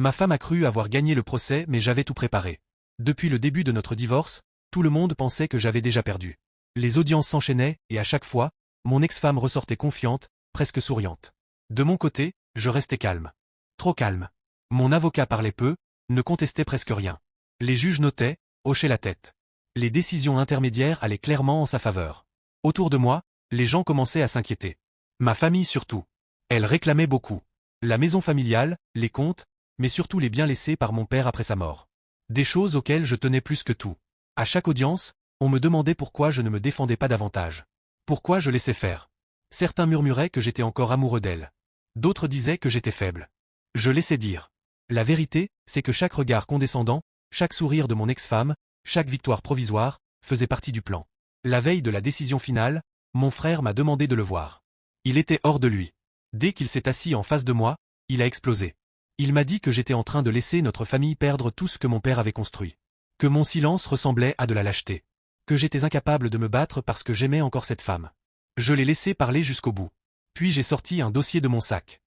Ma femme a cru avoir gagné le procès mais j'avais tout préparé. Depuis le début de notre divorce, tout le monde pensait que j'avais déjà perdu. Les audiences s'enchaînaient et à chaque fois, mon ex-femme ressortait confiante, presque souriante. De mon côté, je restais calme. Trop calme. Mon avocat parlait peu, ne contestait presque rien. Les juges notaient, hochaient la tête. Les décisions intermédiaires allaient clairement en sa faveur. Autour de moi, les gens commençaient à s'inquiéter. Ma famille surtout. Elle réclamait beaucoup. La maison familiale, les comptes, mais surtout les biens laissés par mon père après sa mort. Des choses auxquelles je tenais plus que tout. À chaque audience, on me demandait pourquoi je ne me défendais pas davantage. Pourquoi je laissais faire. Certains murmuraient que j'étais encore amoureux d'elle. D'autres disaient que j'étais faible. Je laissais dire. La vérité, c'est que chaque regard condescendant, chaque sourire de mon ex-femme, chaque victoire provisoire, faisait partie du plan. La veille de la décision finale, mon frère m'a demandé de le voir. Il était hors de lui. Dès qu'il s'est assis en face de moi, il a explosé. Il m'a dit que j'étais en train de laisser notre famille perdre tout ce que mon père avait construit. Que mon silence ressemblait à de la lâcheté. Que j'étais incapable de me battre parce que j'aimais encore cette femme. Je l'ai laissé parler jusqu'au bout. Puis j'ai sorti un dossier de mon sac.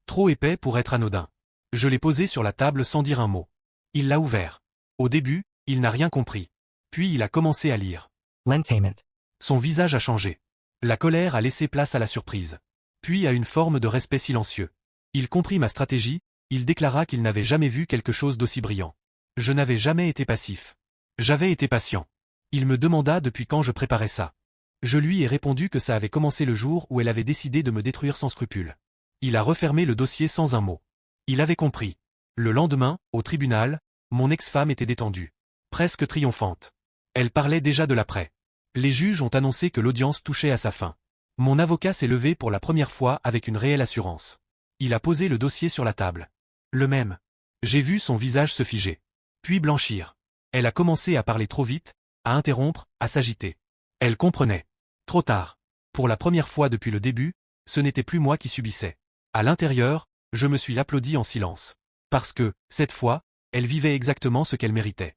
Trop épais pour être anodin. Je l'ai posé sur la table sans dire un mot. Il l'a ouvert. Au début, il n'a rien compris. Puis il a commencé à lire. Son visage a changé. La colère a laissé place à la surprise. Puis à une forme de respect silencieux. Il comprit ma stratégie, il déclara qu'il n'avait jamais vu quelque chose d'aussi brillant. Je n'avais jamais été passif. J'avais été patient. Il me demanda depuis quand je préparais ça. Je lui ai répondu que ça avait commencé le jour où elle avait décidé de me détruire sans scrupule. Il a refermé le dossier sans un mot. Il avait compris. Le lendemain, au tribunal, mon ex-femme était détendue. Presque triomphante. Elle parlait déjà de l'après. Les juges ont annoncé que l'audience touchait à sa fin. Mon avocat s'est levé pour la première fois avec une réelle assurance. Il a posé le dossier sur la table. Le même. J'ai vu son visage se figer. Puis blanchir. Elle a commencé à parler trop vite, à interrompre, à s'agiter. Elle comprenait. Trop tard. Pour la première fois depuis le début, ce n'était plus moi qui subissais. À l'intérieur, je me suis applaudi en silence. Parce que, cette fois, elle vivait exactement ce qu'elle méritait.